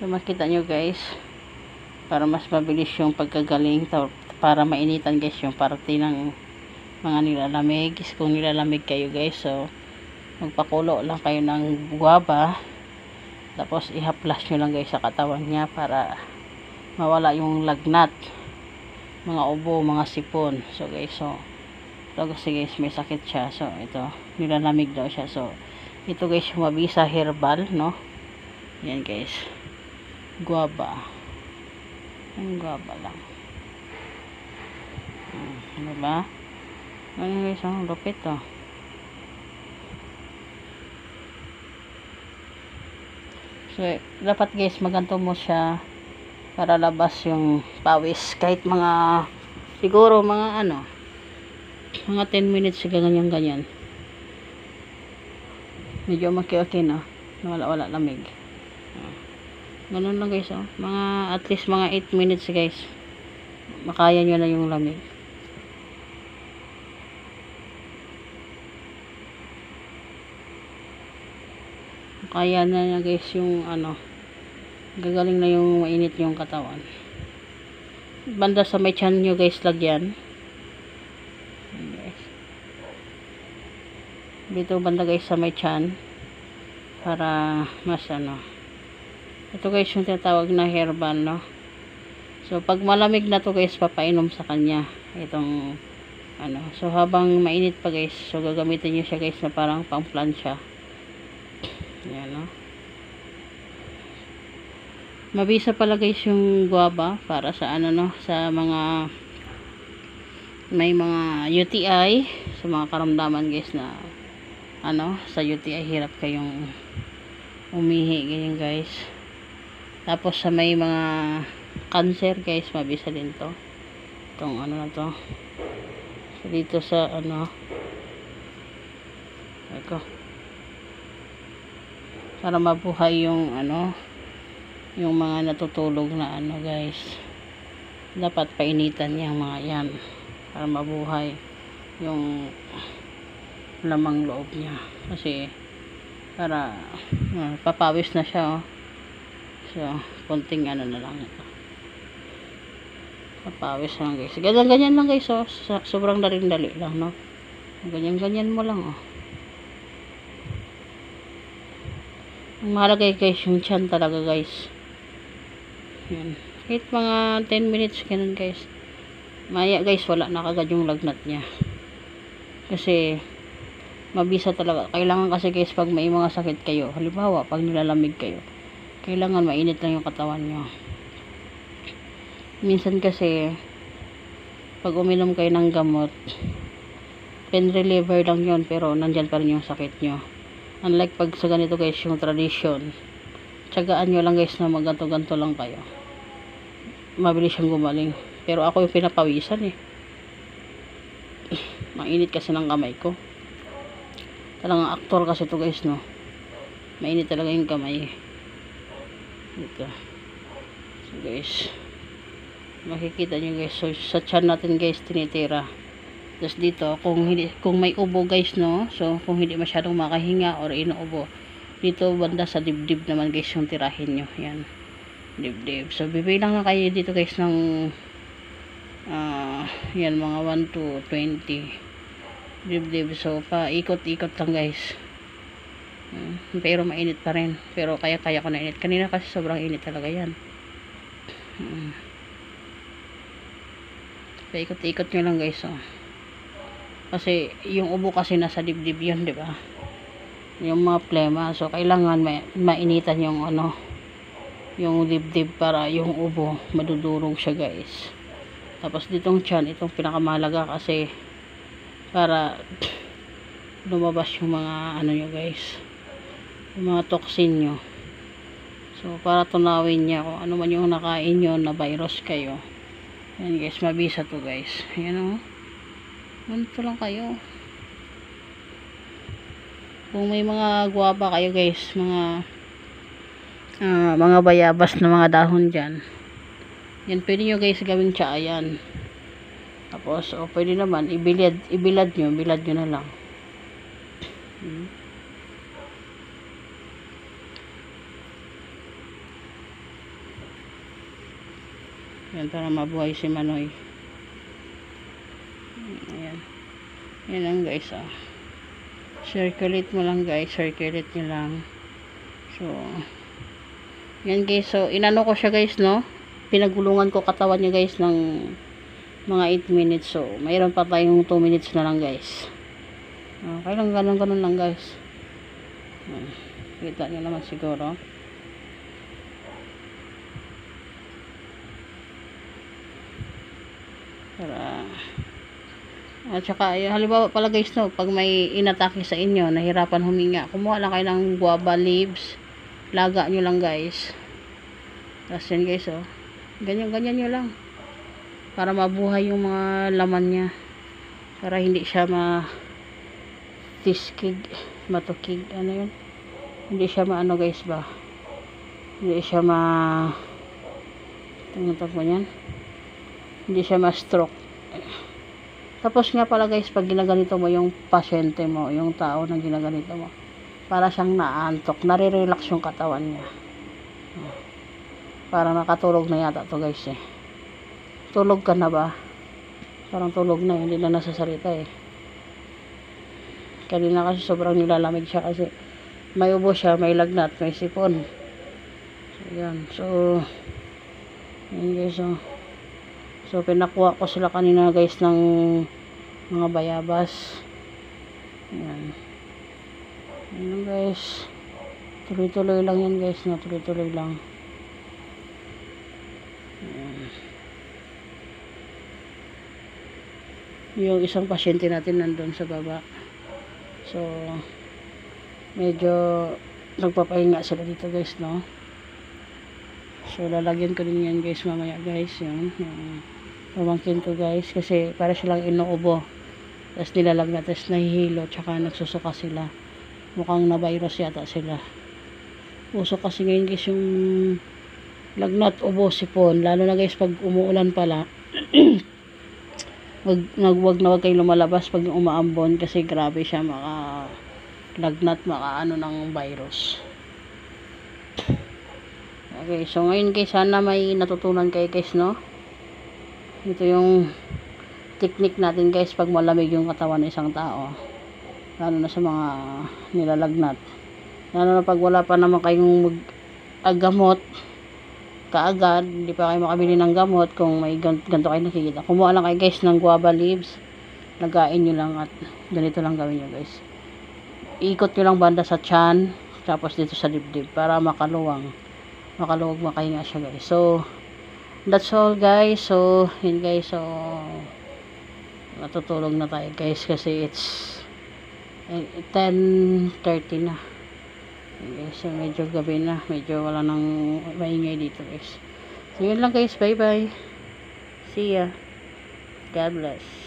So makita nyo guys, para mas mabilis yung pagkagaling, para mainitan guys yung parte ng mga nilalamig. Kung nilalamig kayo guys, so magpakulo lang kayo ng guava, tapos ihaplas nyo lang guys sa katawan niya para mawala yung lagnat, mga ubo, mga sipon. So guys, so ito kasi guys may sakit siya, so ito nilalamig daw siya. So ito guys yung mabisa herbal, no? Yan guys, guava, ang guava lang. Ano ba? Ano guys, ang lupit to. So dapat guys maganto mo siya para labas yung pawis, kahit mga siguro mga ano, mga 10 minutes siya ganyan. Medyo maki-okay no, wala lamig. Ganun lang guys, oh. Mga at least mga 8 minutes guys, makaya nyo na yung lamig. Kaya na niya guys yung ano, gagaling na yung mainit yung katawan. Banda sa may tiyan nyo guys, lagyan. Guys. Dito banda guys sa may tiyan, para mas ano. Ito guys yung tinatawag na herbal, no? So pag malamig na to guys, papainom sa kanya itong ano. So habang mainit pa guys, so gagamitin nyo siya guys na parang pang-plancha. Yan, no? Mabisa pala guys yung guava para sa ano, no, sa mga may mga UTI, sa mga karamdaman guys na ano, sa UTI hirap kayong umihi, ganyan guys. Tapos sa may mga cancer guys, mabisa din to, itong ano na to. So dito sa ano, ito, para mabuhay yung ano, yung mga natutulog na ano guys, dapat painitan niya mga yan para mabuhay yung lamang loob niya, kasi para papawis na siya, oh. So konting ano na lang ito, papawis lang guys, ganyan lang guys, oh. Sobrang dali lang, no? Ganyan mo lang, oh. Ang mahalaga guys yung tiyan talaga guys. Yan. Kahit mga 10 minutes ganun guys, maya guys wala na kagad yung lagnat niya, kasi mabisa talaga. Kailangan kasi guys pag may mga sakit kayo, halimbawa pag nilalamig kayo, kailangan mainit lang yung katawan nyo. Minsan kasi pag uminom kayo ng gamot, pain reliever lang yun, pero nandyan pa rin yung sakit nyo. Unlike pag sa ganito guys, yung tradition, tsagaan nyo lang guys na magganto-ganto lang kayo, mabilis siyang gumaling. Pero ako yung pinapawisan eh, mainit kasi ng kamay ko. Talagang aktor kasi to guys, no? Mainit talaga yung kamay ito. So guys, makikita nyo guys, so sa tiyan natin guys tinitira. Tapos dito, kung may ubo guys, no, so kung hindi masyadong makahinga or inuubo, dito banda sa dibdib naman guys yung tirahin nyo. Yan, dibdib. So bibilang na kayo dito guys ng yan mga 1 to 20 dibdib. So paikot-ikot lang guys. Pero mainit pa rin, pero kaya ko na init kanina kasi sobrang init talaga yan. Paikot-ikot nyo lang guys, oh. Kasi yung ubo kasi nasa dibdib yun, di ba? Yung mga plema. So kailangan mainitan yung ano, yung dibdib para yung ubo madudurog siya guys. Tapos ditong tiyan, itong pinakamahalaga kasi para lumabas yung mga ano nyo guys, yung mga toxin nyo. So para tunawin niya kung ano man yung nakain nyo na virus kayo. Yan guys, mabisa to guys. Yan, oh. Ganito lang kayo. Kung may mga guava kayo guys, mga bayabas na mga dahon dyan, yan pwede nyo guys gawing tsaa yan. Tapos pwede naman bilad nyo na lang. Yan, para mabuhay si Manoy. Ayan. Yan lang guys, ah. Circulate mo lang guys, circulate nyo lang. So, yan guys, so inano ko siya guys, no? Pinagulungan ko katawan niya guys ng mga 8 minutes. So, mayroon pa tayong 2 minutes na lang guys. Okay lang, ganun lang guys. Kita nyo naman siguro. Para at saka, halimbawa pala guys, no, pag may inatake sa inyo, nahirapan huminga, kumuha lang kayo ng guava leaves, laga nyo lang guys. Tapos yan guys, oh, ganyan nyo lang, para mabuhay yung mga laman nya, para hindi siya matukig, ano yun, hindi siya maano guys ba, hindi siya tungtog mo yan, hindi siya ma-stroke. Tapos nga pala guys, pag ginaganito mo yung pasyente mo, yung tao na ginaganito mo, para siyang naantok, nare-relax yung katawan niya. Para nakatulog na yata to guys eh. Tulog ka na ba? Parang tulog na, hindi na nasasalita eh. Kanina kasi sobrang nilalamig siya kasi may ubo siya, may lagnat, may sipon. So yan, so yan guys, oh. So, pinakuha ko sila kanina guys ng mga bayabas. Ayan. Ayan guys. Tuloy-tuloy lang yan guys. No? Tuloy-tuloy lang. Ayan. Yung isang pasyente natin nandun sa baba. So, medyo nagpapahinga sila dito guys, no? So, lalagyan ko din yan guys mamaya guys. Yung pamangkin ko guys, kasi para silang inuubo, tapos nilalagnat, tapos nahihilo, tsaka nagsusuka sila, mukhang na virus yata sila. Uso kasi ngayon guys yung lagnat, ubo, sipon, lalo na guys pag umuulan pala. wag kayong lumalabas pag umaambon, kasi grabe siya lagnat, ano ng virus. Okay, so ngayon guys, sana may natutunan kayo guys, no? Ito yung technique natin guys pag malamig yung katawan ng isang tao, lalo na sa mga nilalagnat, lalo na pag wala pa naman kayong gamot kaagad, hindi pa kayo makabili ng gamot. Kung may ganito kayo nakikita, kumuha lang kayo guys ng guava leaves, lagain nyo lang at ganito lang gawin nyo guys, ikot nyo lang banda sa tiyan, tapos dito sa dibdib, para makaluwag makahinga siya guys. So that's all guys. So yun guys, so natutulog na tayo guys kasi it's 10:30 na. Okay, so medyo gabi na, medyo wala nang maingay dito guys. So yun lang guys, bye bye, see ya, God bless.